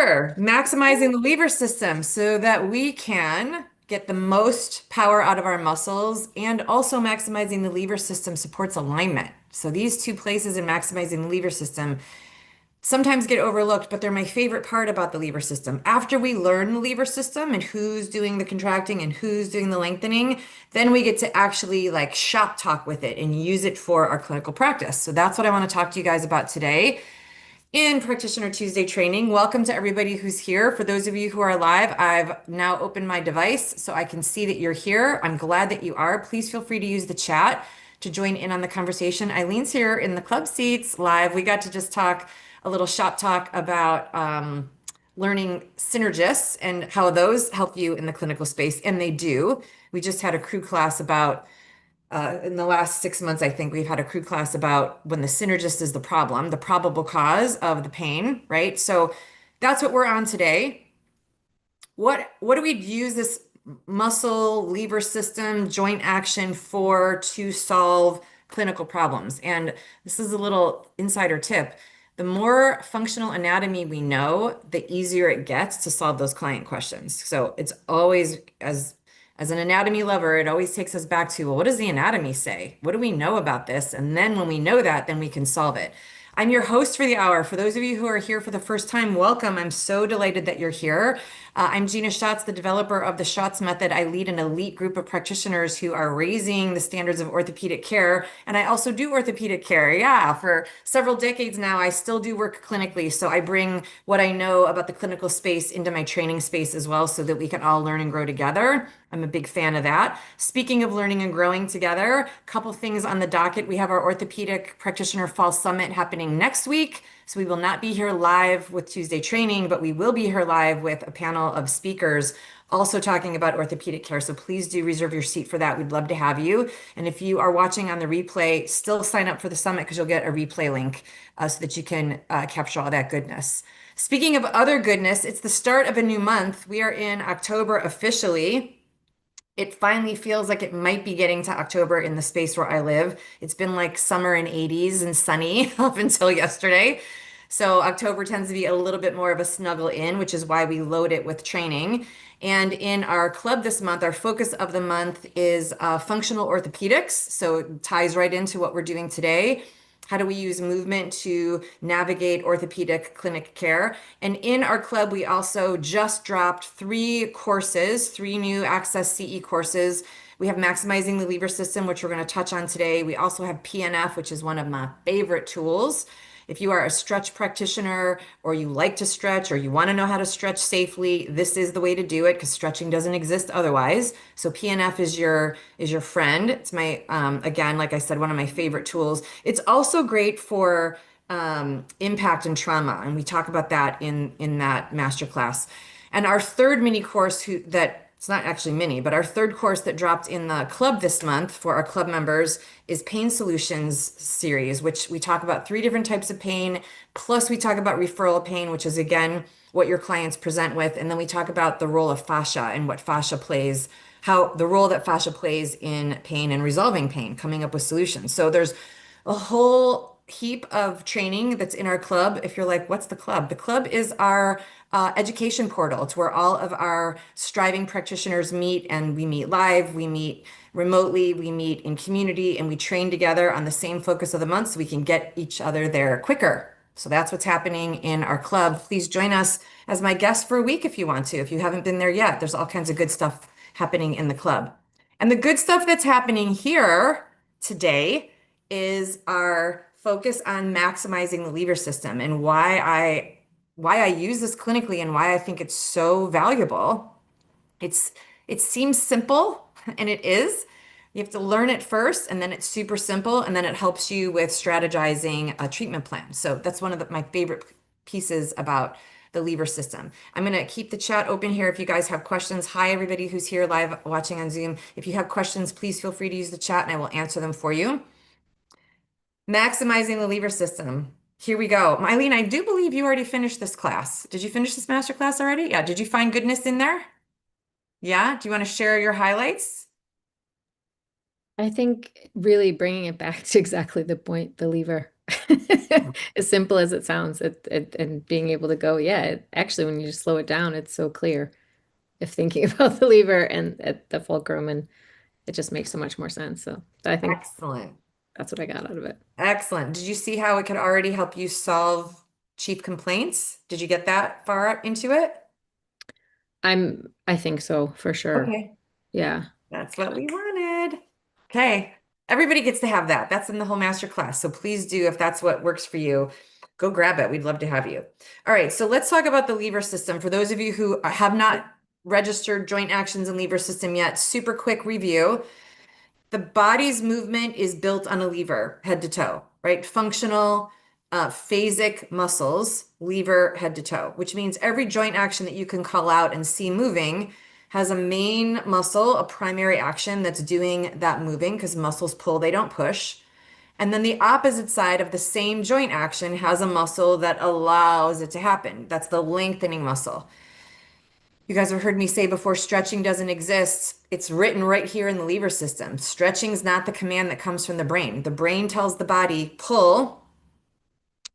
Sure. Maximizing the lever system so that we can get the most power out of our muscles, and also maximizing the lever system supports alignment. So these two places in maximizing the lever system sometimes get overlooked, but they're my favorite part about the lever system. After we learn the lever system and who's doing the contracting and who's doing the lengthening, then we get to actually like shop talk with it and use it for our clinical practice. So that's what I want to talk to you guys about today in Practitioner Tuesday training. Welcome to everybody who's here. For those of you who are live, I've now opened my device so I can see that you're here. I'm glad that you are. Please feel free to use the chat to join in on the conversation. Eileen's here in the club seats live. We got to just talk a little shop talk about learning synergists and how those help you in the clinical space, and they do. We just had a crew class about in the last 6 months, I think we've had a crew class about when the synergist is the problem, the probable cause of the pain, right? So that's what we're on today. What do we use this muscle lever system joint action for to solve clinical problems? And this is a little insider tip. The more functional anatomy we know, the easier it gets to solve those client questions. So it's always, as an anatomy lover, it always takes us back to, well, what does the anatomy say? What do we know about this? And then when we know that, then we can solve it. I'm your host for the hour. For those of you who are here for the first time, welcome. I'm so delighted that you're here. I'm Gina Schatz, the developer of the Schatz method. I lead an elite group of practitioners who are raising the standards of orthopedic care. And I also do orthopedic care. Yeah, for several decades now, I still do work clinically. So I bring what I know about the clinical space into my training space as well, so that we can all learn and grow together. I'm a big fan of that. Speaking of learning and growing together, a couple things on the docket. We have our Orthopedic Practitioner Fall Summit happening next week. So we will not be here live with Tuesday training, but we will be here live with a panel of speakers also talking about orthopedic care. So please do reserve your seat for that. We'd love to have you. And if you are watching on the replay, still sign up for the summit because you'll get a replay link so that you can capture all that goodness. Speaking of other goodness, it's the start of a new month. We are in October officially. It finally feels like it might be getting to October in the space where I live. It's been like summer and 80s and sunny up until yesterday. So October tends to be a little bit more of a snuggle in, which is why we load it with training. And in our club this month, our focus of the month is functional orthopedics. So it ties right into what we're doing today. How do we use movement to navigate orthopedic clinic care? And in our club, we also just dropped 3 courses, 3 new Access CE courses. We have Maximizing the Lever System, which we're going to touch on today. We also have PNF, which is one of my favorite tools. If you are a stretch practitioner, or you like to stretch, or you want to know how to stretch safely, this is the way to do it because stretching doesn't exist otherwise. So PNF is your friend. It's my again, like I said, one of my favorite tools. It's also great for impact and trauma, and we talk about that in that masterclass. And our third mini course that it's not actually mini, but our third course that dropped in the club this month for our club members is Pain Solutions series, which we talk about 3 different types of pain. Plus, we talk about referral pain, which is again what your clients present with. And then we talk about the role of fascia and what fascia plays, how the role that fascia plays in pain and resolving pain, coming up with solutions. So there's a whole heap of training that's in our club. If you're like, what's the club? The club is our education portal. It's where all of our striving practitioners meet, and we meet live, we meet remotely, we meet in community, and we train together on the same focus of the month so we can get each other there quicker. So that's what's happening in our club. Please join us as my guest for a week if you want to. If you haven't been there yet, there's all kinds of good stuff happening in the club. And the good stuff that's happening here today is our focus on maximizing the lever system, and why I use this clinically and why I think it's so valuable. It seems simple, and it is. You have to learn it first, and then it's super simple, and then it helps you with strategizing a treatment plan. So that's one of my favorite pieces about the lever system. I'm going to keep the chat open here if you guys have questions. Hi, everybody who's here live watching on Zoom. If you have questions, please feel free to use the chat, and I will answer them for you. Maximizing the lever system. Here we go. Mylene, I do believe you already finished this class. Did you finish this master class already? Yeah. Did you find goodness in there? Yeah. Do you want to share your highlights? I think really bringing it back to exactly the point, the lever. As simple as it sounds, and being able to go, yeah, actually, when you just slow it down, it's so clear if thinking about the lever and at the fulcrum, and it just makes so much more sense. So I think Excellent. that's what I got out of it. Excellent. Did you see how it could already help you solve chief complaints? Did you get that far into it? I think so for sure. Okay. Yeah. That's what we wanted. Okay. Everybody gets to have that. That's in the whole master class. So please do, if that's what works for you, go grab it. We'd love to have you. All right. So let's talk about the lever system. For those of you who have not registered joint actions and lever system yet, super quick review. The body's movement is built on a lever, head to toe, right? Functional, phasic muscles, lever, head to toe, which means every joint action that you can call out and see moving has a main muscle, a primary action that's doing that moving because muscles pull, they don't push. And then the opposite side of the same joint action has a muscle that allows it to happen. That's the lengthening muscle. You guys have heard me say before, stretching doesn't exist. It's written right here in the lever system. Stretching is not the command that comes from the brain. The brain tells the body, pull,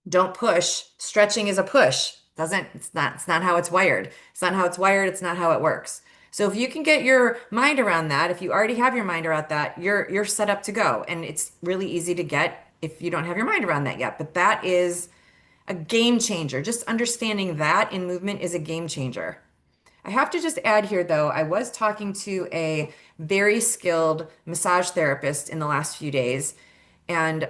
don't push. Stretching is a push. It's not how it's wired. It's not how it's wired. It's not how it works. So if you can get your mind around that, if you already have your mind around that, you're set up to go. And it's really easy to get if you don't have your mind around that yet. But that is a game changer. Just understanding that in movement is a game changer. I have to just add here, though, I was talking to a very skilled massage therapist in the last few days, and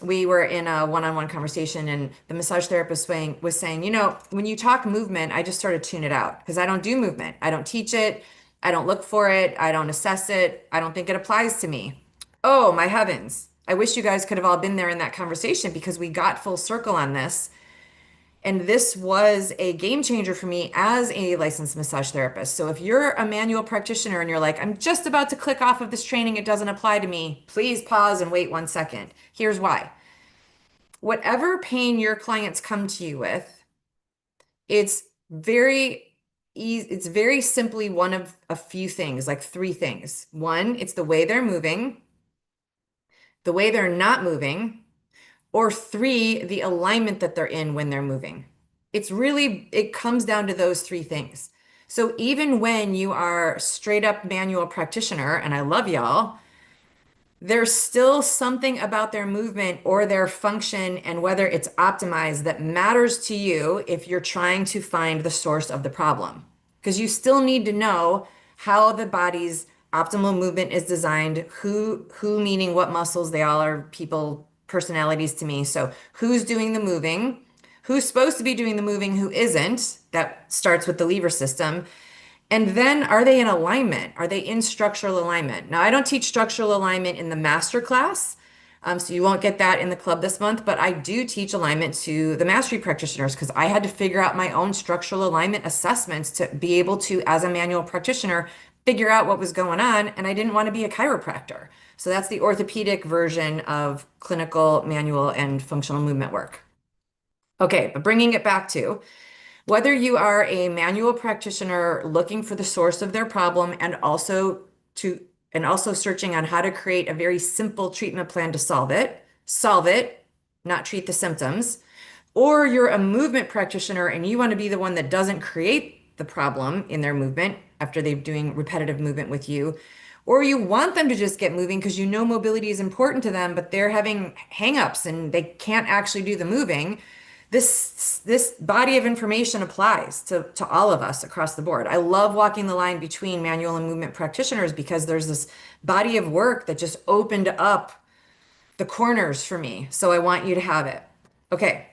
we were in a one-on-one conversation, and the massage therapist was saying, when you talk movement, I just sort of tune it out because I don't do movement. I don't teach it. I don't look for it. I don't assess it. I don't think it applies to me. Oh, my heavens. I wish you guys could have all been there in that conversation because we got full circle on this. And this was a game changer for me as a licensed massage therapist. So if you're a manual practitioner and you're like, I'm just about to click off of this training, it doesn't apply to me, please pause and wait 1 second. Here's why. Whatever pain your clients come to you with, it's very easy, it's very simply one of a few things, like three things. One, it's the way they're moving, the way they're not moving, or three, the alignment that they're in when they're moving. It comes down to those three things. So even when you are straight up manual practitioner, and I love y'all, there's still something about their movement or their function and whether it's optimized that matters to you if you're trying to find the source of the problem. Because you still need to know how the body's optimal movement is designed, who meaning what muscles, they all are people, personalities to me. So who's doing the moving, who's supposed to be doing the moving, who isn't, that starts with the lever system. And then are they in alignment? Are they in structural alignment? Now, I don't teach structural alignment in the master class, so you won't get that in the club this month, but I do teach alignment to the mastery practitioners because I had to figure out my own structural alignment assessments to be able to, as a manual practitioner, figure out what was going on, and I didn't want to be a chiropractor. So that's the orthopedic version of clinical, manual, and functional movement work. Okay, but bringing it back to whether you are a manual practitioner looking for the source of their problem to and also searching on how to create a very simple treatment plan to solve it, not treat the symptoms, or you're a movement practitioner and you want to be the one that doesn't create the problem in their movement after they're doing repetitive movement with you, or you want them to just get moving because you know mobility is important to them, but they're having hangups and they can't actually do the moving. This body of information applies to all of us across the board. I love walking the line between manual and movement practitioners because there's this body of work that just opened up the corners for me. So I want you to have it. Okay.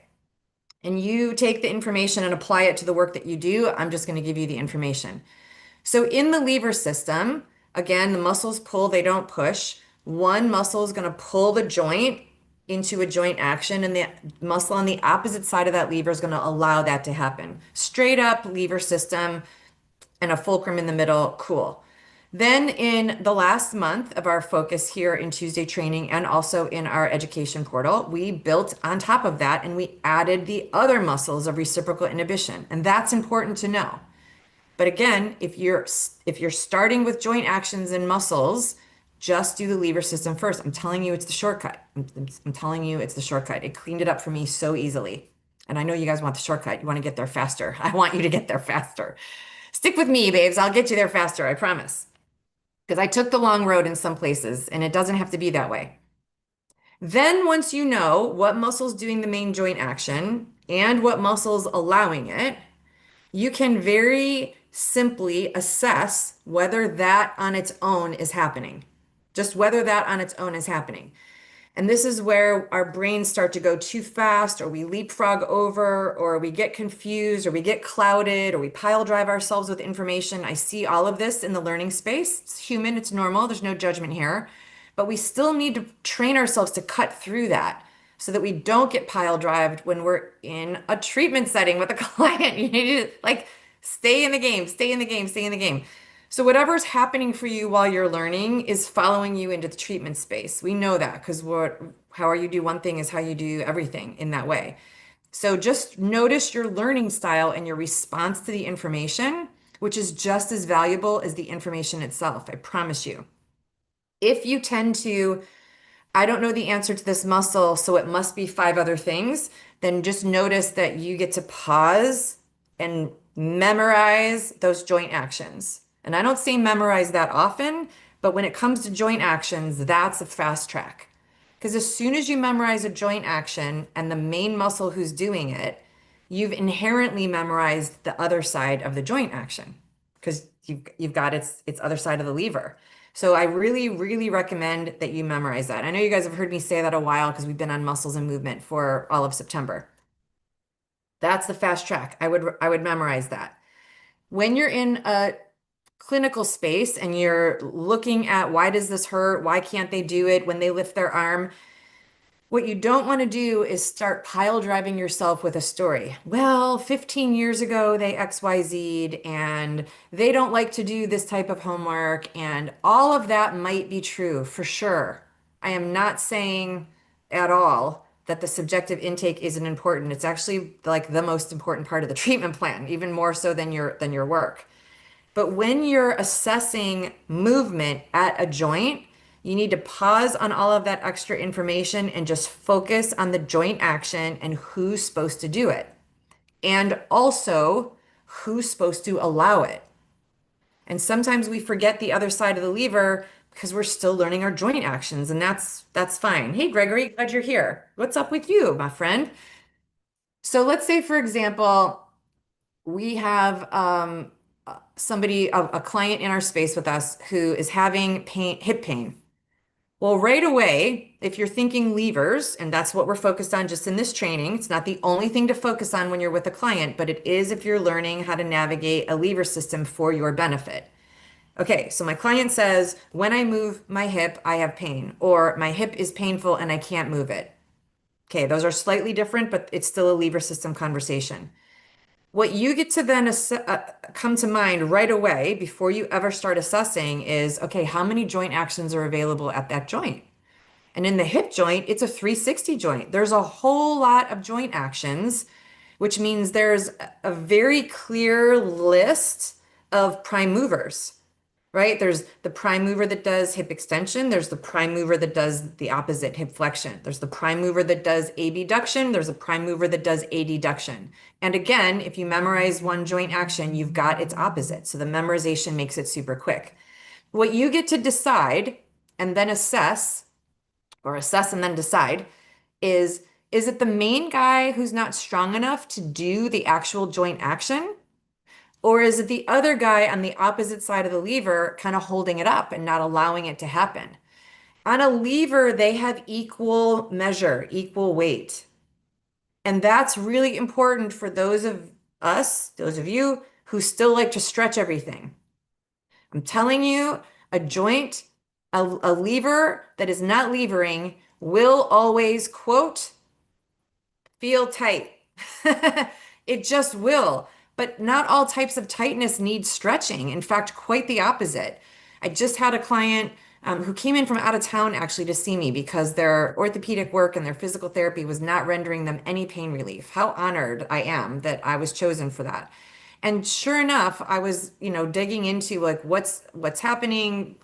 And you take the information and apply it to the work that you do. I'm just going to give you the information. So in the lever system, again, the muscles pull, they don't push. One muscle is going to pull the joint into a joint action, and the muscle on the opposite side of that lever is going to allow that to happen. Straight up lever system and a fulcrum in the middle, cool. Then in the last month of our focus here in Tuesday training and also in our education portal, we built on top of that and we added the other muscles of reciprocal inhibition. And that's important to know. But again, if you're starting with joint actions and muscles, just do the lever system first. I'm telling you, it's the shortcut. I'm telling you, it's the shortcut. It cleaned it up for me so easily. And I know you guys want the shortcut. You want to get there faster. I want you to get there faster. Stick with me, babes. I'll get you there faster. I promise. Because I took the long road in some places, and it doesn't have to be that way. Then, once you know what muscle's doing the main joint action and what muscle's allowing it, you can very simply assess whether that on its own is happening. Just whether that on its own is happening. And this is where our brains start to go too fast, or we leapfrog over, or we get confused, or we get clouded, or we pile drive ourselves with information. I see all of this in the learning space. It's human, it's normal, there's no judgment here. But we still need to train ourselves to cut through that so that we don't get pile drived when we're in a treatment setting with a client. You need to like stay in the game, stay in the game, stay in the game. So whatever's happening for you while you're learning is following you into the treatment space. We know that because what how you do one thing is how you do everything in that way. So just notice your learning style and your response to the information, which is just as valuable as the information itself. I promise you. If you tend to I don't know the answer to this muscle, so it must be five other things, then just notice that you get to pause and memorize those joint actions. And I don't say memorize that often, but when it comes to joint actions, that's a fast track. Because as soon as you memorize a joint action and the main muscle who's doing it, you've inherently memorized the other side of the joint action because you've got its other side of the lever. So I really, really recommend that you memorize that. I know you guys have heard me say that a while because we've been on muscles and movement for all of September. That's the fast track. I would memorize that. When you're in a clinical space and you're looking at why does this hurt? Why can't they do it when they lift their arm? What you don't want to do is start pile driving yourself with a story. Well, 15 years ago, they XYZ'd and they don't like to do this type of homework. And all of that might be true for sure. I am not saying at all that the subjective intake isn't important. It's actually like the most important part of the treatment plan, even more so than your work. But when you're assessing movement at a joint, you need to pause on all of that extra information and just focus on the joint action and who's supposed to do it. And also who's supposed to allow it. And sometimes we forget the other side of the lever because we're still learning our joint actions, and that's fine. Hey, Gregory, glad you're here. What's up with you, my friend? So let's say, for example, we have somebody, a client in our space with us who is having pain, hip pain. Well, right away, if you're thinking levers, and that's what we're focused on just in this training, it's not the only thing to focus on when you're with a client, but it is if you're learning how to navigate a lever system for your benefit. Okay, so my client says, when I move my hip, I have pain, or my hip is painful and I can't move it. Okay, those are slightly different, but it's still a lever system conversation. What you get to then come to mind right away before you ever start assessing is, okay, how many joint actions are available at that joint? And in the hip joint, it's a 360 joint. There's a whole lot of joint actions, which means there's a very clear list of prime movers, right? There's the prime mover that does hip extension. There's the prime mover that does the opposite hip flexion. There's the prime mover that does abduction. There's a prime mover that does adduction. And again, if you memorize one joint action, you've got its opposite. So the memorization makes it super quick. What you get to decide and then assess, or assess and then decide, is it the main guy who's not strong enough to do the actual joint action? Or is it the other guy on the opposite side of the lever kind of holding it up and not allowing it to happen? On a lever, they have equal measure, equal weight. And that's really important for those of us, those of you who still like to stretch everything. I'm telling you, a joint, a lever that is not levering will always, quote, feel tight. It just will. But not all types of tightness need stretching. In fact, quite the opposite. I just had a client who came in from out of town actually to see me because their orthopedic work and their physical therapy was not rendering them any pain relief. How honored I am that I was chosen for that. And sure enough, I was, digging into like what's happening,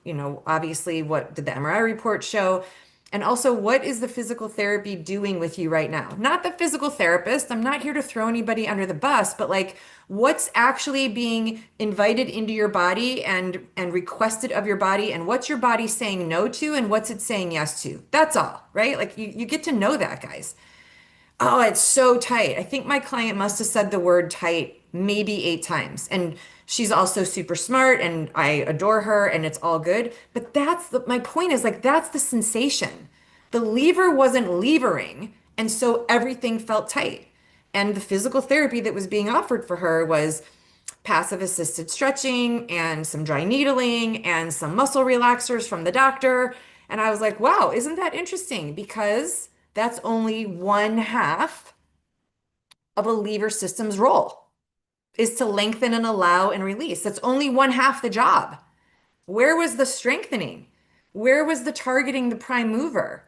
obviously what did the MRI report show? And also what is the physical therapy doing with you right now? Not the physical therapist. I'm not here to throw anybody under the bus, but like what's actually being invited into your body and requested of your body and what's your body saying no to and what's it saying yes to. That's all, right? Like you get to know that, guys. Oh, it's so tight. I think my client must have said the word tight maybe 8 times. And she's also super smart and I adore her and it's all good. But my point is like, that's the sensation. The lever wasn't levering. And so everything felt tight. And the physical therapy that was being offered for her was passive assisted stretching and some dry needling and some muscle relaxers from the doctor. And I was like, wow, isn't that interesting? Because that's only one half of a lever system's role is to lengthen and allow and release. That's only one half the job. Where was the strengthening? Where was the targeting the prime mover?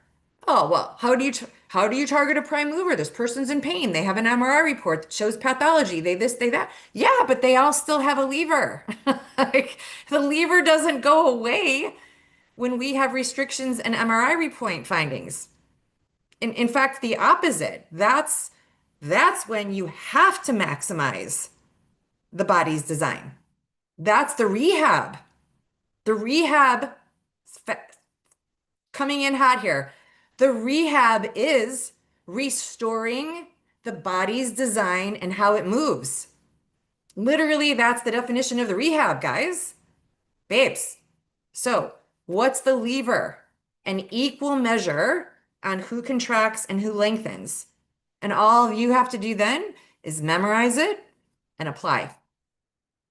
Oh, well, how do you target a prime mover? This person's in pain. They have an MRI report that shows pathology. They this, they that. Yeah, but they all still have a lever. Like the lever doesn't go away when we have restrictions and MRI report findings. In fact, the opposite. That's when you have to maximize the body's design. That's the rehab. The rehab coming in hot here. The rehab is restoring the body's design and how it moves. Literally, that's the definition of the rehab, guys. Babes. So, what's the lever? An equal measure on who contracts and who lengthens. And all you have to do then is memorize it and apply.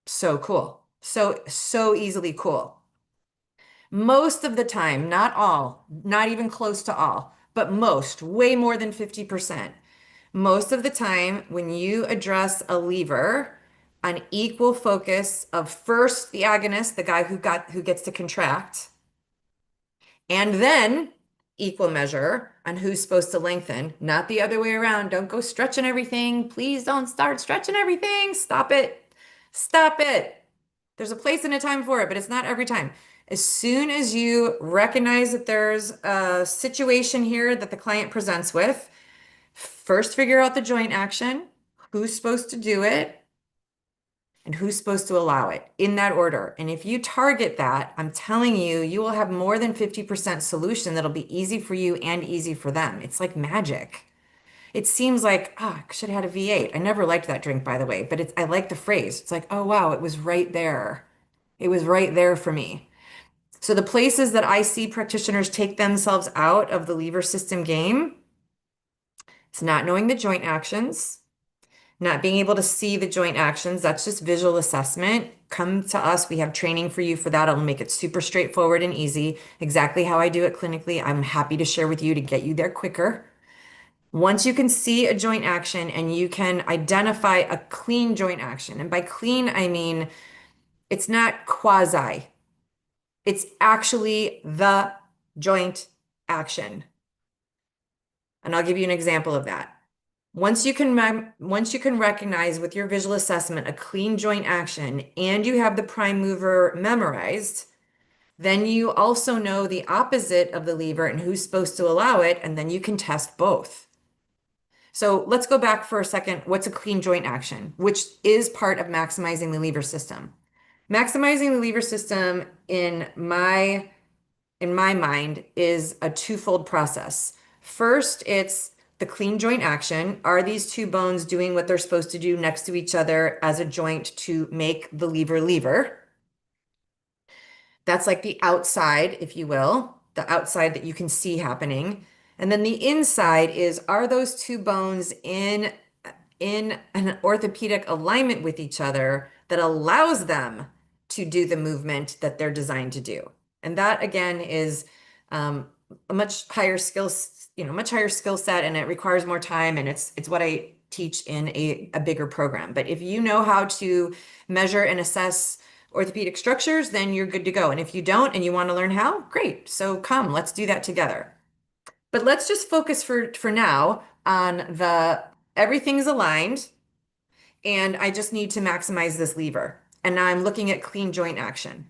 So cool. So easily cool. Most of the time, not all, not even close to all, but most, way more than 50%. Most of the time, when you address a lever on equal focus of first the agonist, the guy who gets to contract, and then equal measure on who's supposed to lengthen, not the other way around. Don't go stretching everything. Please don't start stretching everything. Stop it. Stop it. There's a place and a time for it, but it's not every time. As soon as you recognize that there's a situation here that the client presents with, first figure out the joint action, who's supposed to do it, and who's supposed to allow it in that order. And if you target that, I'm telling you, you will have more than 50% solution that'll be easy for you and easy for them. It's like magic. It seems like, I should have had a V8. I never liked that drink, by the way, but I like the phrase. It's like, oh, wow, it was right there. It was right there for me. So the places that I see practitioners take themselves out of the lever system game, it's not knowing the joint actions, not being able to see the joint actions. That's just visual assessment. Come to us. We have training for you for that. I'll make it super straightforward and easy. Exactly how I do it clinically. I'm happy to share with you to get you there quicker. Once you can see a joint action and you can identify a clean joint action, and by clean, I mean it's not quasi, it's actually the joint action. And I'll give you an example of that. Once you can recognize with your visual assessment a clean joint action and you have the prime mover memorized, then you also know the opposite of the lever and who's supposed to allow it, and then you can test both. So let's go back for a second. What's a clean joint action, which is part of maximizing the lever system? Maximizing the lever system in my mind is a twofold process. First, it's the clean joint action. Are these two bones doing what they're supposed to do next to each other as a joint to make the lever lever? That's like the outside, if you will, the outside that you can see happening. And then the inside is, are those two bones in an orthopedic alignment with each other that allows them to do the movement that they're designed to do? And that again is a much higher much higher skill set, and it requires more time, and it's what I teach in a bigger program. But if you know how to measure and assess orthopedic structures, then you're good to go. And if you don't and you want to learn how, great. So come, let's do that together. But let's just focus for now on the everything's aligned and I just need to maximize this lever. And now I'm looking at clean joint action.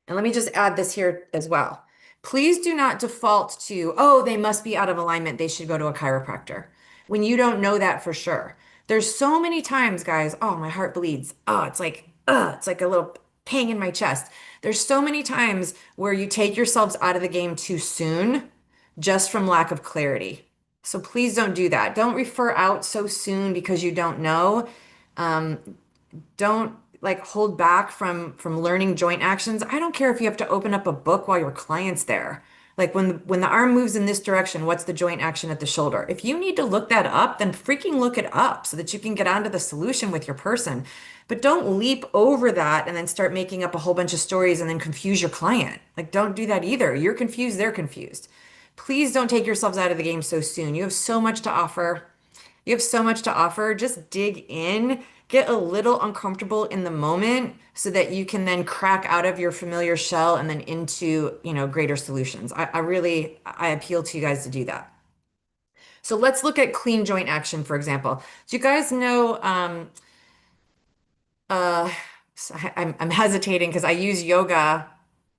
And let me just add this here as well. Please do not default to, oh, they must be out of alignment. They should go to a chiropractor when you don't know that for sure. There's so many times, guys, oh, my heart bleeds. It's like a little pang in my chest. There's so many times where you take yourselves out of the game too soon just from lack of clarity. So please don't do that. Don't refer out so soon because you don't know. Um, don't like hold back from learning joint actions. I don't care if you have to open up a book while your client's there. Like when the arm moves in this direction, what's the joint action at the shoulder? If you need to look that up, then freaking look it up so that you can get onto the solution with your person. But don't leap over that and then start making up a whole bunch of stories and then confuse your client. Like don't do that either. You're confused, they're confused. Please don't take yourselves out of the game so soon. You have so much to offer. You have so much to offer. Just dig in, get a little uncomfortable in the moment so that you can then crack out of your familiar shell and then into, greater solutions. I appeal to you guys to do that. So let's look at clean joint action, for example. Do you guys know, uh, I'm hesitating because I use yoga,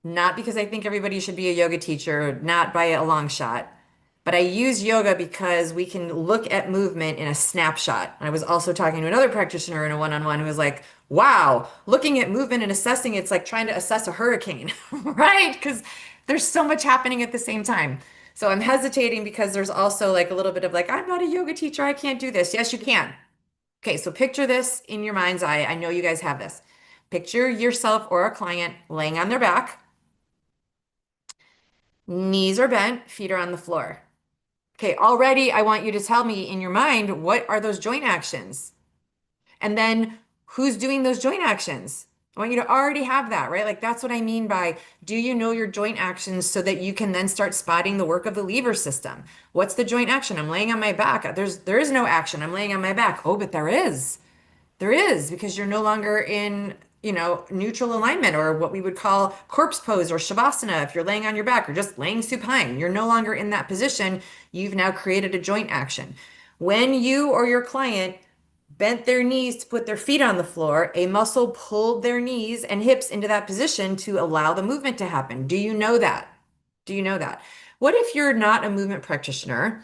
not because I think everybody should be a yoga teacher, not by a long shot. But I use yoga because we can look at movement in a snapshot. I was also talking to another practitioner in a one-on-one who was like, wow, looking at movement and assessing it's like trying to assess a hurricane, right? Because there's so much happening at the same time. So I'm hesitating because there's also like a little bit of like, I'm not a yoga teacher, I can't do this. Yes, you can. Okay, so picture this in your mind's eye. I know you guys have this. Picture yourself or a client laying on their back, knees are bent, feet are on the floor. Okay, already I want you to tell me in your mind, what are those joint actions? And then who's doing those joint actions? I want you to already have that, right? Like that's what I mean by do you know your joint actions so that you can then start spotting the work of the lever system? What's the joint action? I'm laying on my back. There is no action. I'm laying on my back. Oh, but there is. There is because you're no longer in, neutral alignment or what we would call corpse pose or shavasana. If you're laying on your back or just laying supine, you're no longer in that position. You've now created a joint action. When you or your client bent their knees to put their feet on the floor, a muscle pulled their knees and hips into that position to allow the movement to happen. Do you know that? Do you know that? What if you're not a movement practitioner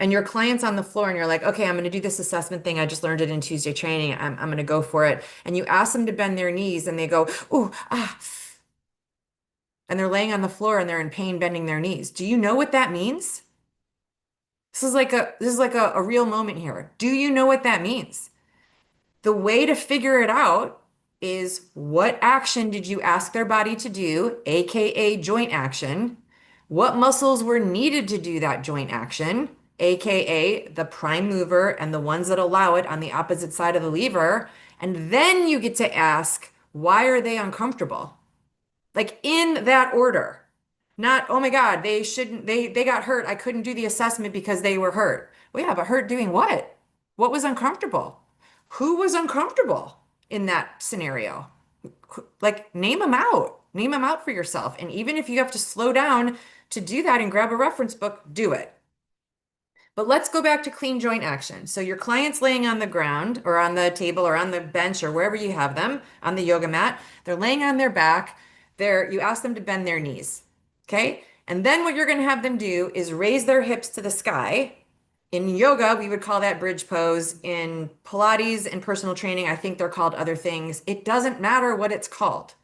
and your client's on the floor and you're like, okay, I'm going to do this assessment thing. I just learned it in Tuesday training. I'm going to go for it. And you ask them to bend their knees and they go, ooh, ah, and they're laying on the floor and they're in pain bending their knees. Do you know what that means? This is like a real moment here. Do you know what that means? The way to figure it out is what action did you ask their body to do, AKA joint action? What muscles were needed to do that joint action, AKA the prime mover and the ones that allow it on the opposite side of the lever? And then you get to ask, why are they uncomfortable? Like in that order. Not, oh my God, they shouldn't, they got hurt. I couldn't do the assessment because they were hurt. Well, yeah, but hurt doing what? What was uncomfortable? Who was uncomfortable in that scenario? Like, name them out. Name them out for yourself. And even if you have to slow down to do that and grab a reference book, do it. But let's go back to clean joint action. So your client's laying on the ground or on the table or on the bench or wherever you have them on the yoga mat. They're laying on their back. You ask them to bend their knees. Okay? And then what you're going to have them do is raise their hips to the sky. In yoga, we would call that bridge pose. In Pilates and personal training, I think they're called other things. It doesn't matter what it's called.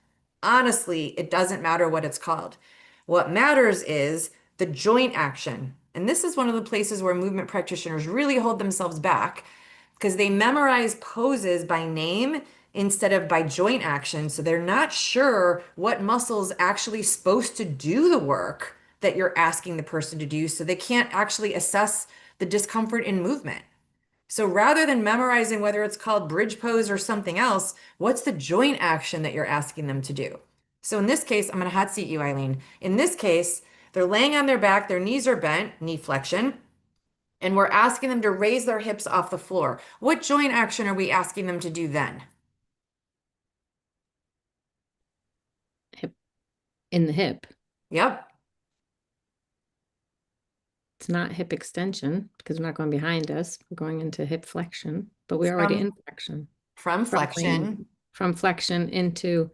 Honestly, it doesn't matter what it's called. What matters is the joint action. And this is one of the places where movement practitioners really hold themselves back because they memorize poses by name instead of by joint action. So they're not sure what muscle's actually supposed to do the work that you're asking the person to do. So they can't actually assess the discomfort in movement. So rather than memorizing whether it's called bridge pose or something else, what's the joint action that you're asking them to do? So in this case, I'm going to hot seat you, Eileen. In this case, they're laying on their back, their knees are bent, knee flexion, and we're asking them to raise their hips off the floor. What joint action are we asking them to do then? Hip in the hip. Yep. It's not hip extension because we're not going behind us. We're going into hip flexion. but we're already From in flexion. from From flexion. from flexion into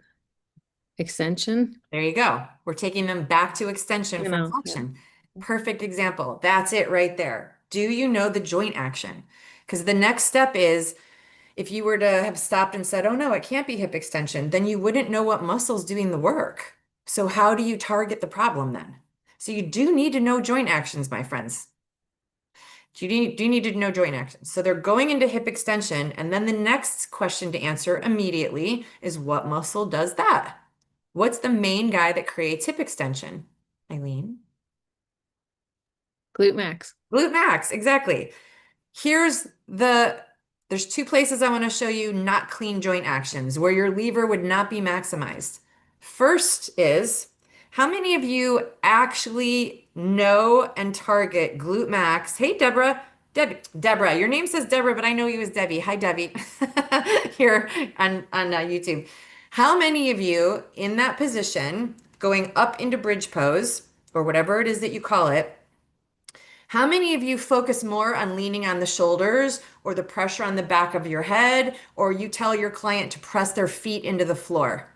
extension. There you go. We're taking them back to extension from Yeah. flexion. Perfect example. That's it right there. Do you know the joint action? Because the next step is if you were to have stopped and said, oh no, it can't be hip extension, then you wouldn't know what muscle's doing the work. So how do you target the problem then? So you do need to know joint actions, my friends. Do you need to know joint actions? So they're going into hip extension, and then the next question to answer immediately is what muscle does that? What's the main guy that creates hip extension? Eileen? Glute max. Glute max, exactly. Here's there's two places I want to show you not clean joint actions where your lever would not be maximized. First is how many of you actually know and target glute max? Hey, Deborah. Deborah, your name says Deborah, but I know you as Debbie. Hi, Debbie, here on YouTube. How many of you in that position, going up into bridge pose or whatever it is that you call it, how many of you focus more on leaning on the shoulders or the pressure on the back of your head, or you tell your client to press their feet into the floor?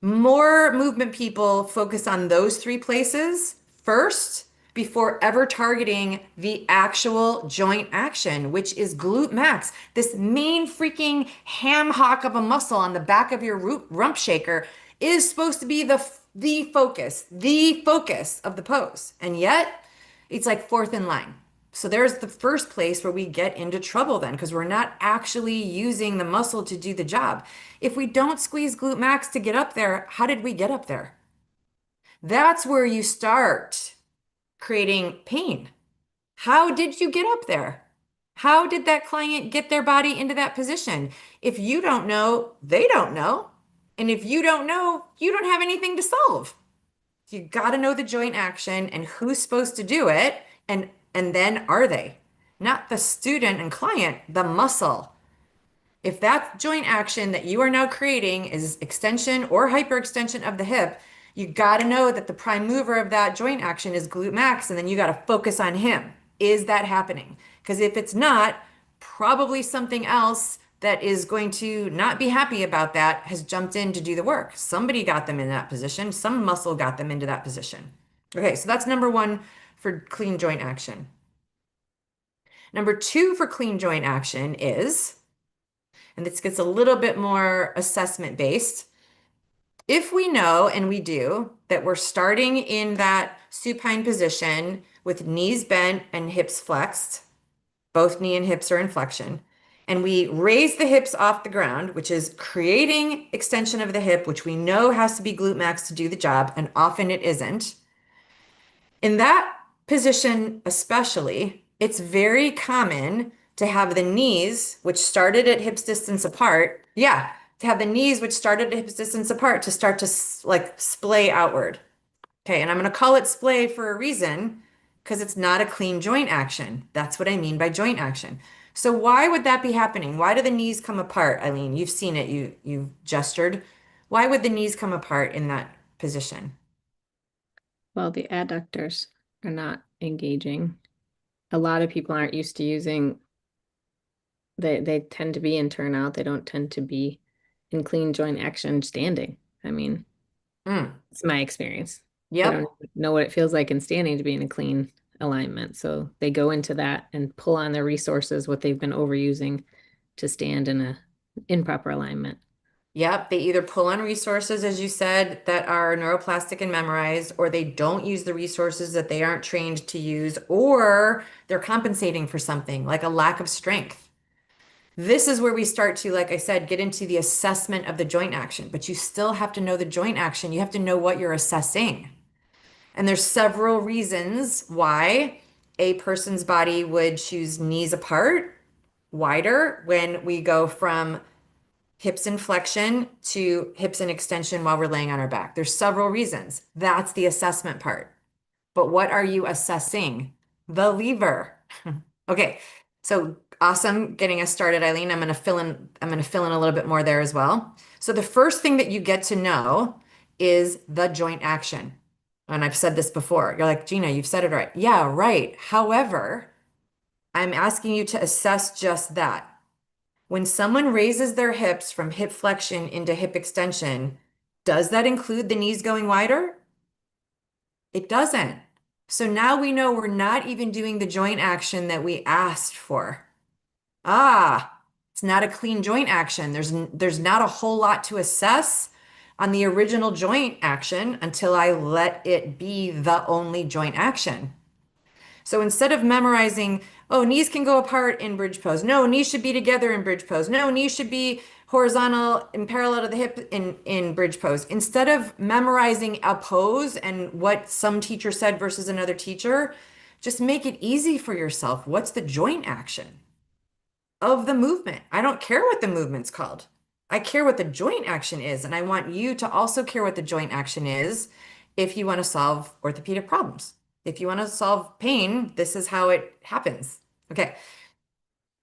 More movement people focus on those three places first before ever targeting the actual joint action, which is glute max, this main freaking ham hock of a muscle on the back of your rump shaker is supposed to be the focus of the pose. And yet it's like fourth in line. So there's the first place where we get into trouble then because we're not actually using the muscle to do the job. If we don't squeeze glute max to get up there, how did we get up there? That's where you start creating pain. How did you get up there? How did that client get their body into that position? If you don't know, they don't know. And if you don't know, you don't have anything to solve. You got to know the joint action and who's supposed to do it and then are they? Not the student and client, the muscle. If that joint action that you are now creating is extension or hyperextension of the hip, you got to know that the prime mover of that joint action is glute max, and then you got to focus on him. Is that happening? Because if it's not, probably something else that is going to not be happy about that has jumped in to do the work. Somebody got them in that position, some muscle got them into that position. Okay, so that's number one for clean joint action. Number two for clean joint action is, and this gets a little bit more assessment based. If we know, and we do, that we're starting in that supine position with knees bent and hips flexed, both knee and hips are in flexion, and we raise the hips off the ground, which is creating extension of the hip, which we know has to be glute max to do the job, and often it isn't. In that position, especially, it's very common to have the knees, which started at hips distance apart. Yeah, to have the knees, which started at hips distance apart, to start to like splay outward. Okay, and I'm going to call it splay for a reason because it's not a clean joint action. That's what I mean by joint action. So why would that be happening? Why do the knees come apart, Eileen? You've seen it, you've gestured. Why would the knees come apart in that position? Well, the adductors are not engaging. A lot of people aren't used to using, they tend to be in turnout. They don't tend to be in clean joint action standing. I mean, Mm, it's my experience. They yep. don't know what it feels like in standing to be in a clean alignment. So they go into that and pull on their resources, what they've been overusing to stand in a improper alignment. Yep, they either pull on resources, as you said, that are neuroplastic and memorized, or they don't use the resources that they aren't trained to use, or they're compensating for something like a lack of strength. This is where we start to, like I said, get into the assessment of the joint action, but you still have to know the joint action. You have to know what you're assessing. And there's several reasons why a person's body would choose knees apart, wider when we go from hips in flexion to hips in extension while we're laying on our back. There's several reasons. That's the assessment part. But what are you assessing? The lever. Okay, so awesome getting us started, Eileen. I'm gonna fill in a little bit more there as well. So the first thing that you get to know is the joint action. And I've said this before. You're like, Gina, you've said it right. Yeah, right. However, I'm asking you to assess just that. When someone raises their hips from hip flexion into hip extension, does that include the knees going wider? It doesn't. So now we know we're not even doing the joint action that we asked for. Ah, it's not a clean joint action. There's not a whole lot to assess on the original joint action until I let it be the only joint action. So instead of memorizing, oh, knees can go apart in bridge pose. No, knees should be together in bridge pose. No, knees should be horizontal and parallel to the hip in bridge pose. Instead of memorizing a pose and what some teacher said versus another teacher, just make it easy for yourself. What's the joint action of the movement? I don't care what the movement's called. I care what the joint action is. And I want you to also care what the joint action is if you want to solve orthopedic problems. If you want to solve pain, this is how it happens. Okay.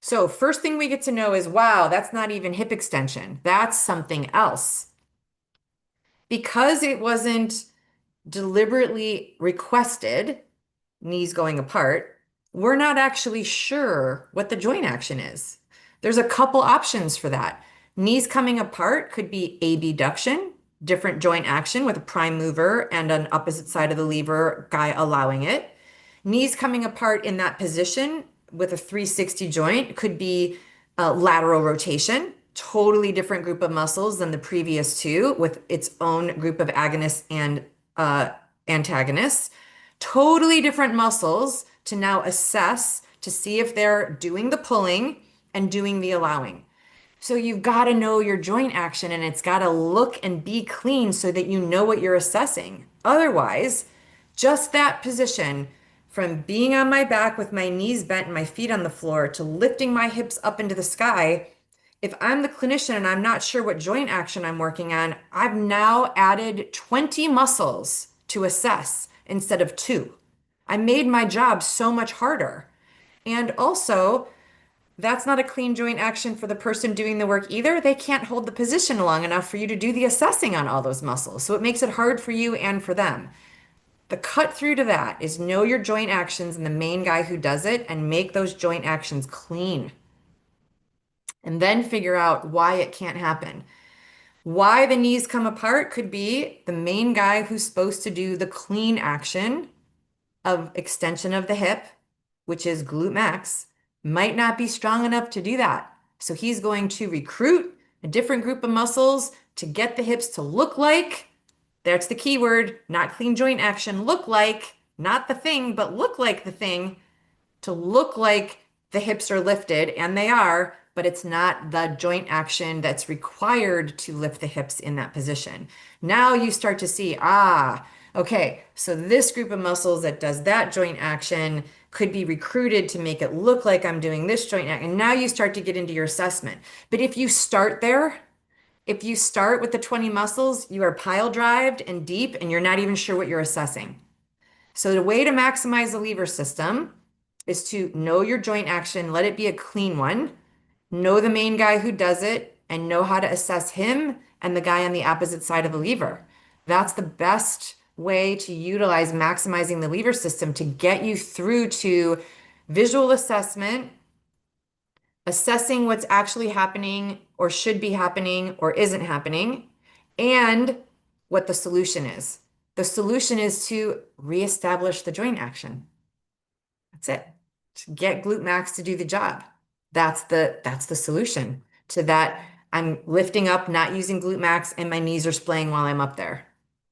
So first thing we get to know is, wow, that's not even hip extension. That's something else. Because it wasn't deliberately requested, knees going apart, we're not actually sure what the joint action is. There's a couple options for that. Knees coming apart could be abduction, different joint action with a prime mover and an opposite side of the lever guy allowing it. Knees coming apart in that position with a 360 joint could be lateral rotation, totally different group of muscles than the previous two with its own group of agonists and antagonists. Totally different muscles to now assess to see if they're doing the pulling and doing the allowing. So you've got to know your joint action and it's got to look and be clean so that you know what you're assessing. Otherwise, just that position from being on my back with my knees bent and my feet on the floor to lifting my hips up into the sky, if I'm the clinician and I'm not sure what joint action I'm working on, I've now added 20 muscles to assess instead of two. I made my job so much harder. And also, that's not a clean joint action for the person doing the work either. They can't hold the position long enough for you to do the assessing on all those muscles. So it makes it hard for you and for them. The cut through to that is know your joint actions and the main guy who does it and make those joint actions clean. And then figure out why it can't happen. Why the knees come apart could be the main guy who's supposed to do the clean action of extension of the hip, which is glute max, might not be strong enough to do that. So he's going to recruit a different group of muscles to get the hips to look like, that's the key word, not clean joint action, look like, not the thing, but look like the thing, to look like the hips are lifted, and they are, but it's not the joint action that's required to lift the hips in that position. Now you start to see, okay, so this group of muscles that does that joint action could be recruited to make it look like I'm doing this joint action. And now you start to get into your assessment. But if you start there, if you start with the 20 muscles, you are pile drived and deep, and you're not even sure what you're assessing. So the way to maximize the lever system is to know your joint action, let it be a clean one, know the main guy who does it, and know how to assess him and the guy on the opposite side of the lever. That's the best way to utilize maximizing the lever system to get you through to visual assessment, assessing what's actually happening or should be happening or isn't happening, and what the solution is. The solution is to reestablish the joint action. That's it. To get glute max to do the job. That's the solution to that. I'm lifting up, not using glute max, and my knees are splaying while I'm up there.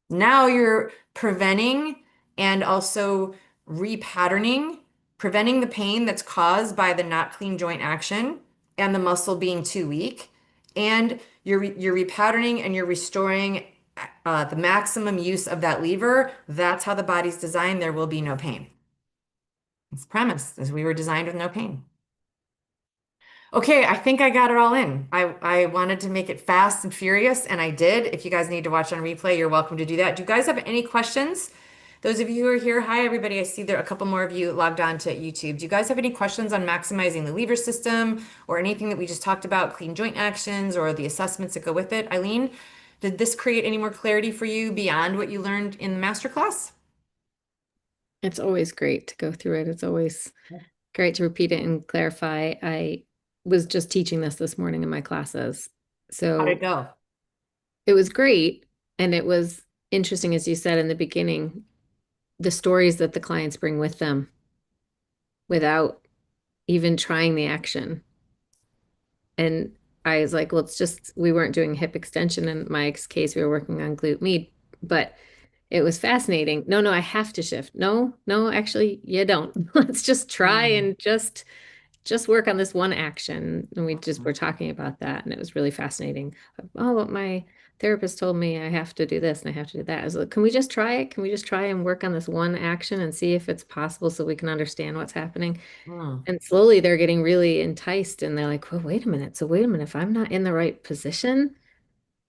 Now you're preventing and also repatterning, preventing the pain that's caused by the not clean joint action and the muscle being too weak. And you're repatterning and you're restoring the maximum use of that lever. That's how the body's designed. There will be no pain. It's premise as we were designed with no pain. Okay, I think I got it all in. I wanted to make it fast and furious, and I did. If you guys need to watch on replay, you're welcome to do that. Do you guys have any questions? Those of you who are here, hi everybody. I see there are a couple more of you logged on to YouTube. Do you guys have any questions on maximizing the lever system or anything that we just talked about, clean joint actions or the assessments that go with it? Eileen, did this create any more clarity for you beyond what you learned in the masterclass? It's always great to go through it. It's always great to repeat it and clarify. was just teaching this morning in my classes. How'd it So go? it was great. And it was interesting, as you said in the beginning, the stories that the clients bring with them without even trying the action. And I was like, well, it's just, we weren't doing hip extension in my case, we were working on glute med, but it was fascinating. No, no, I have to shift. No, no, actually, you don't. Let's just try Mm, and just work on this one action. And we just were talking about that, and it was really fascinating. Oh, but my therapist told me I have to do this and I have to do that. I was like, can we just try it? Can we just try and work on this one action and see if it's possible so we can understand what's happening? mm. And slowly they're getting really enticed and they're like, well, wait a minute. So wait a minute, if I'm not in the right position,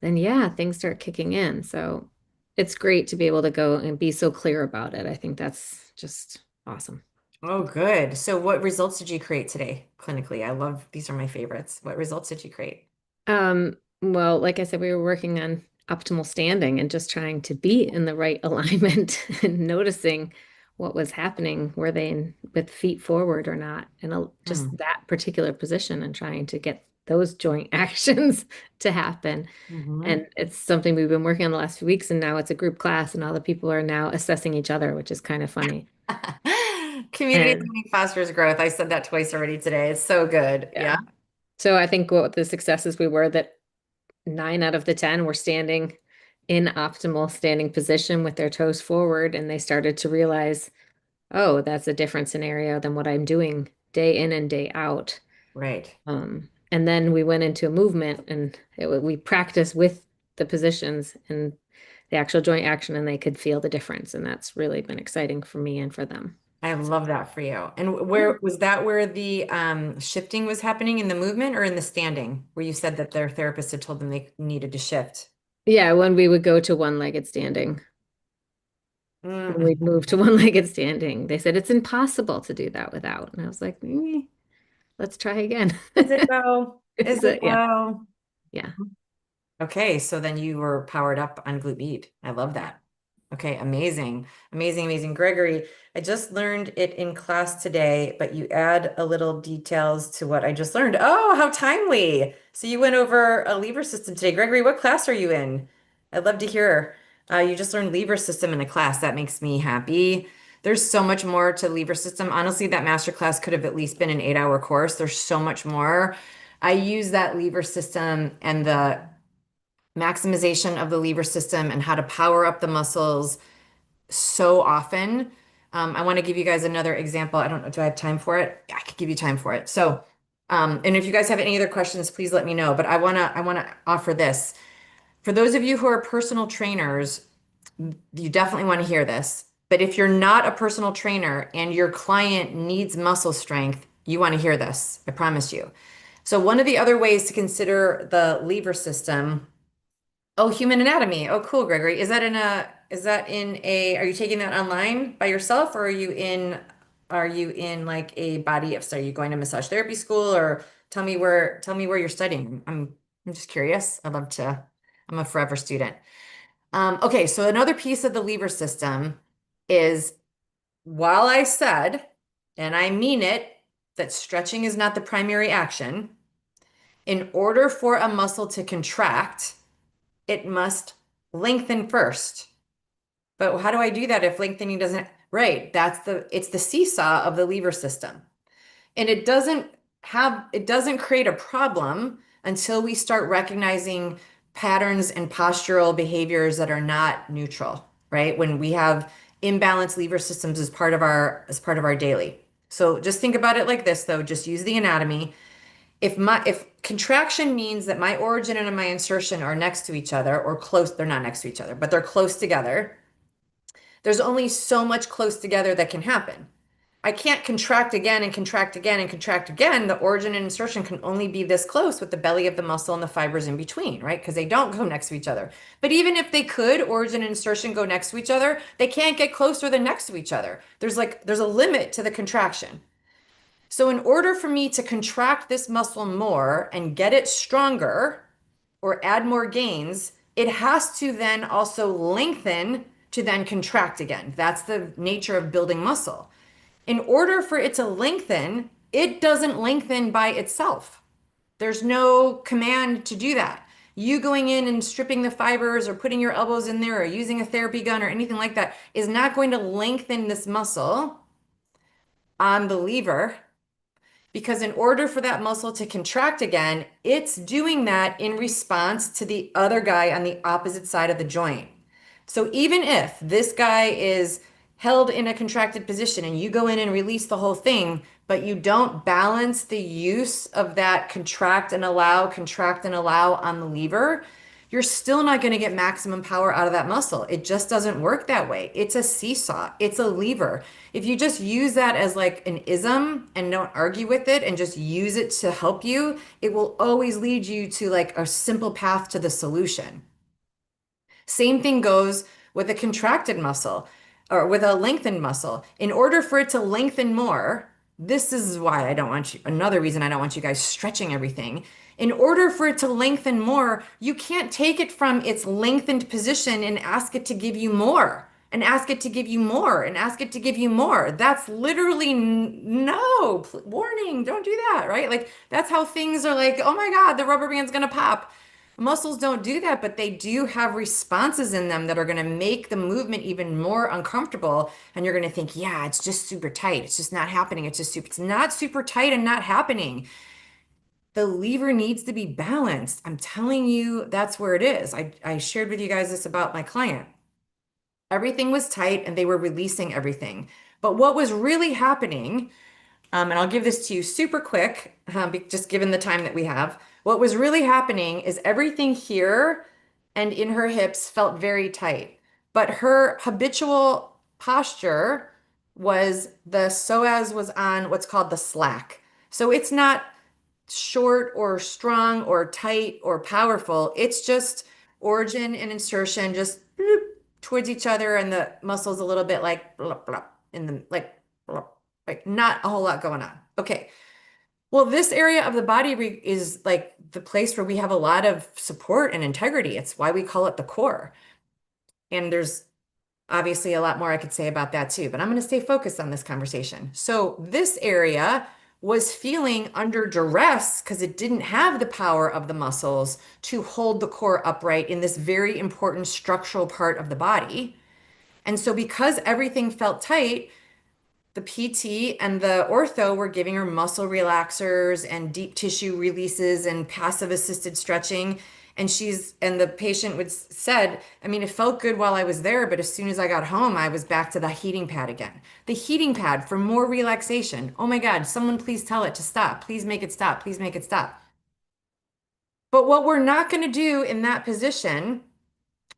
then yeah, things start kicking in. So it's great to be able to go and be so clear about it. I think that's just awesome. Oh, good. So what results did you create today clinically? I love, these are my favorites. What results did you create? Well, like I said, we were working on optimal standing and just trying to be in the right alignment and noticing what was happening. Were they with feet forward or not? And just Mm. that particular position and trying to get those joint actions to happen. Hmm. And it's something we've been working on the last few weeks, and now it's a group class, and all the people are now assessing each other, which is kind of funny. Community And learning fosters growth. I said that twice already today. It's so good. yeah. Yeah. So I think what the successes we were that 9 out of the 10 were standing in optimal standing position with their toes forward, and they started to realize, oh, that's a different scenario than what I'm doing day in and day out. Right. And then we went into a movement, and we practiced with the positions and the actual joint action, and they could feel the difference. And that's really been exciting for me and for them. I love that for you. And Yeah. where was that where the shifting was happening in the movement or in the standing, where you said that their therapist had told them they needed to shift? Yeah, when we would go to one-legged standing, when Mm. we'd move to one-legged standing, they said it's impossible to do that without. And I was like, let's try again. Is it though? Is Is it it? Yeah. though? Yeah. Okay, so then you were powered up on glute med. I love that. Okay, amazing. Amazing, amazing. Gregory, I just learned it in class today, but you add a little details to what I just learned. Oh, how timely. So you went over a lever system today. Gregory, what class are you in? I'd love to hear. You just learned lever system in a class. That makes me happy. There's so much more to lever system. Honestly, that master class could have at least been an 8-hour course. There's so much more. I use that lever system and the maximization of the lever system and how to power up the muscles so often. I want to give you guys another example. I don't know, do I have time for it? Yeah, I could give you time for it. So, and if you guys have any other questions, please let me know. But I want to offer this. For those of you who are personal trainers, you definitely want to hear this. But if you're not a personal trainer and your client needs muscle strength, you want to hear this. I promise you. So one of the other ways to consider the lever system. Oh, human anatomy. Oh, cool, Gregory. Are you taking that online by yourself or are you in like a body of study? Are you going to massage therapy school or tell me where you're studying. I'm just curious. I'm a forever student. Okay, so another piece of the lever system is while I said, and I mean it, that stretching is not the primary action, in order for a muscle to contract, it must lengthen first. But how do I do that if lengthening doesn't? Right, it's the seesaw of the lever system. And it doesn't create a problem until we start recognizing patterns and postural behaviors that are not neutral, right? When we have imbalanced lever systems as part of our daily. So just think about it like this though, just use the anatomy. If contraction means that my origin and my insertion are next to each other or close, they're not next to each other, but they're close together. There's only so much close together that can happen. I can't contract again and contract again and contract again. The origin and insertion can only be this close with the belly of the muscle and the fibers in between, right? Because they don't go next to each other. But even if they could, origin and insertion go next to each other, they can't get closer than next to each other. There's a limit to the contraction. So, in order for me to contract this muscle more and get it stronger or add more gains, it has to then also lengthen to then contract again. That's the nature of building muscle. In order for it to lengthen, it doesn't lengthen by itself. There's no command to do that. You going in and stripping the fibers or putting your elbows in there or using a therapy gun or anything like that is not going to lengthen this muscle on the lever because in order for that muscle to contract again, it's doing that in response to the other guy on the opposite side of the joint. So even if this guy is held in a contracted position and you go in and release the whole thing, but you don't balance the use of that contract and allow on the lever, you're still not going to get maximum power out of that muscle. It just doesn't work that way. It's a seesaw, it's a lever. If you just use that as like an ism and don't argue with it and just use it to help you, it will always lead you to like a simple path to the solution. Same thing goes with a contracted muscle or with a lengthened muscle. In order for it to lengthen more, this is why I don't want you, another reason I don't want you guys stretching everything. In order for it to lengthen more, you can't take it from its lengthened position and ask it to give you more, and ask it to give you more, and ask it to give you more. That's literally no warning, don't do that, right? Like that's how things are like, oh my God, the rubber band's gonna pop. Muscles don't do that, but they do have responses in them that are going to make the movement even more uncomfortable. And you're going to think, yeah, it's just super tight. It's just not happening. It's not super tight and not happening. The lever needs to be balanced. I'm telling you, that's where it is. I shared with you guys this about my client. Everything was tight and they were releasing everything. But what was really happening and I'll give this to you super quick, just given the time that we have. What was really happening is everything here and in her hips felt very tight, but her habitual posture was the psoas was on what's called the slack. So it's not short or strong or tight or powerful. It's just origin and insertion just bloop, towards each other and the muscles a little bit like blah, blah, in the blah, like not a whole lot going on. Okay. Well, this area of the body is like the place where we have a lot of support and integrity. It's why we call it the core. And there's obviously a lot more I could say about that too, but I'm going to stay focused on this conversation. So this area was feeling under duress because it didn't have the power of the muscles to hold the core upright in this very important structural part of the body. And so because everything felt tight, the PT and the ortho were giving her muscle relaxers and deep tissue releases and passive assisted stretching. And the patient would said, I mean, it felt good while I was there, but as soon as I got home, I was back to the heating pad again. The heating pad for more relaxation. Oh my God, someone please tell it to stop. Please make it stop. Please make it stop. But what we're not going to do in that position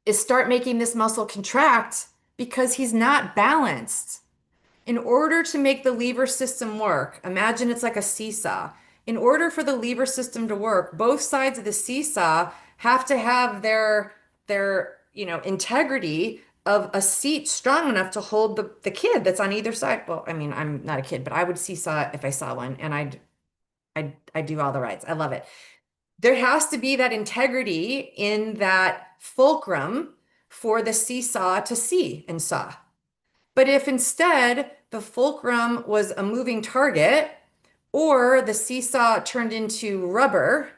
is start making this muscle contract because he's not balanced. In order to make the lever system work, imagine it's like a seesaw. In order for the lever system to work, both sides of the seesaw have to have their integrity of a seat strong enough to hold the kid that's on either side. Well, I mean, I'm not a kid, but I would seesaw if I saw one, and I do all the rides. I love it. There has to be that integrity in that fulcrum for the seesaw to see and saw. But if instead the fulcrum was a moving target or the seesaw turned into rubber,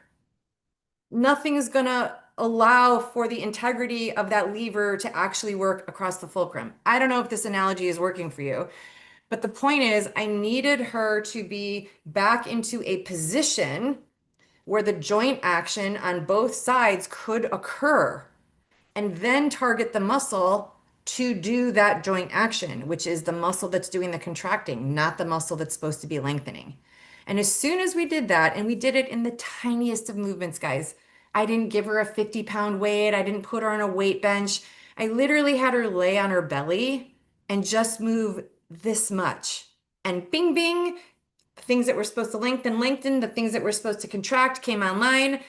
nothing is going to allow for the integrity of that lever to actually work across the fulcrum. I don't know if this analogy is working for you, but the point is I needed her to be back into a position where the joint action on both sides could occur and then target the muscle to do that joint action, which is the muscle that's doing the contracting, not the muscle that's supposed to be lengthening. And as soon as we did that, and we did it in the tiniest of movements, guys, I didn't give her a 50-pound weight. I didn't put her on a weight bench. I literally had her lay on her belly and just move this much. And bing, bing, the things that were supposed to lengthen, the things that were supposed to contract came online.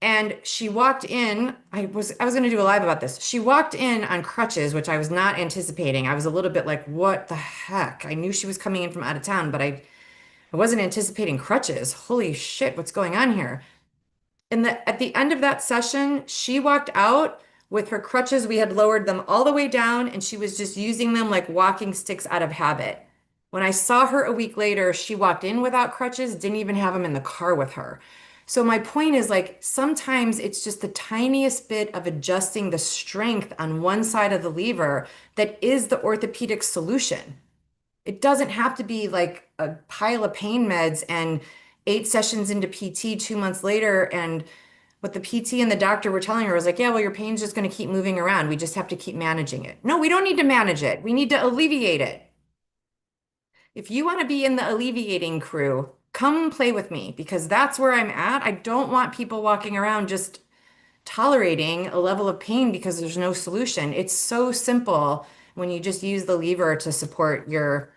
And she walked in. I was going to do a live about this. She walked in on crutches, which I was not anticipating. I was a little bit like, what the heck? I knew she was coming in from out of town, but I wasn't anticipating crutches. Holy shit, what's going on here? And at the end of that session, she walked out with her crutches. We had lowered them all the way down, and she was just using them like walking sticks out of habit. When I saw her a week later, she walked in without crutches, didn't even have them in the car with her. So my point is like sometimes it's just the tiniest bit of adjusting the strength on one side of the lever that is the orthopedic solution. It doesn't have to be like a pile of pain meds and 8 sessions into PT 2 months later. And what the PT and the doctor were telling her was like, yeah, well, your pain's just going to keep moving around. We just have to keep managing it. No, we don't need to manage it. We need to alleviate it. If you want to be in the alleviating crew, come play with me because that's where I'm at. I don't want people walking around just tolerating a level of pain because there's no solution. It's so simple when you just use the lever to support your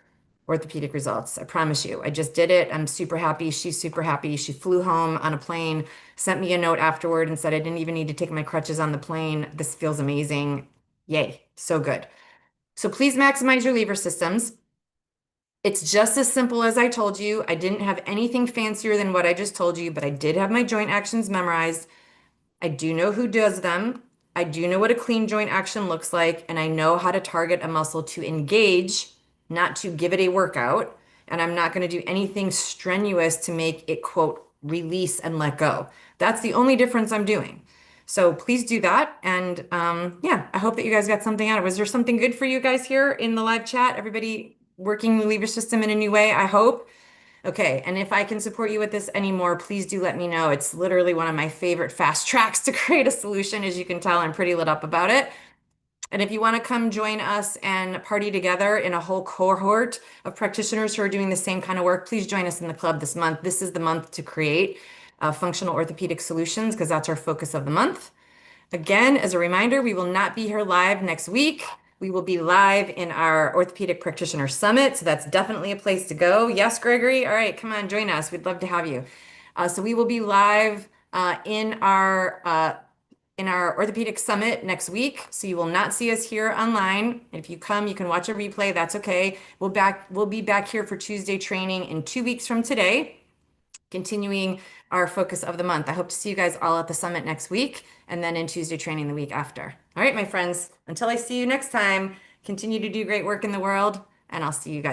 orthopedic results. I promise you. I just did it. I'm super happy. She's super happy. She flew home on a plane, sent me a note afterward and said I didn't even need to take my crutches on the plane. This feels amazing. Yay. So good. So please maximize your lever systems. It's just as simple as I told you. I didn't have anything fancier than what I just told you, but I did have my joint actions memorized. I do know who does them. I do know what a clean joint action looks like, and I know how to target a muscle to engage, not to give it a workout. And I'm not going to do anything strenuous to make it, quote, release and let go. That's the only difference I'm doing. So please do that. And yeah, I hope that you guys got something out of it. Was there something good for you guys here in the live chat? Everybody working the lever system in a new way, I hope. Okay, and if I can support you with this anymore, please do let me know. It's literally one of my favorite fast tracks to create a solution. As you can tell, I'm pretty lit up about it. And if you want to come join us and party together in a whole cohort of practitioners who are doing the same kind of work, please join us in the club this month. This is the month to create functional orthopedic solutions because that's our focus of the month. Again, as a reminder, we will not be here live next week. We will be live in our Orthopedic Practitioner Summit, so that's definitely a place to go. Yes, Gregory? All right, come on, join us. We'd love to have you. So we will be live in our Orthopedic Summit next week. So you will not see us here online. If you come, you can watch a replay. That's okay. We'll be back here for Tuesday training in 2 weeks from today, continuing our focus of the month. I hope to see you guys all at the summit next week and then in Tuesday training the week after. All right, my friends, until I see you next time, continue to do great work in the world, and I'll see you guys.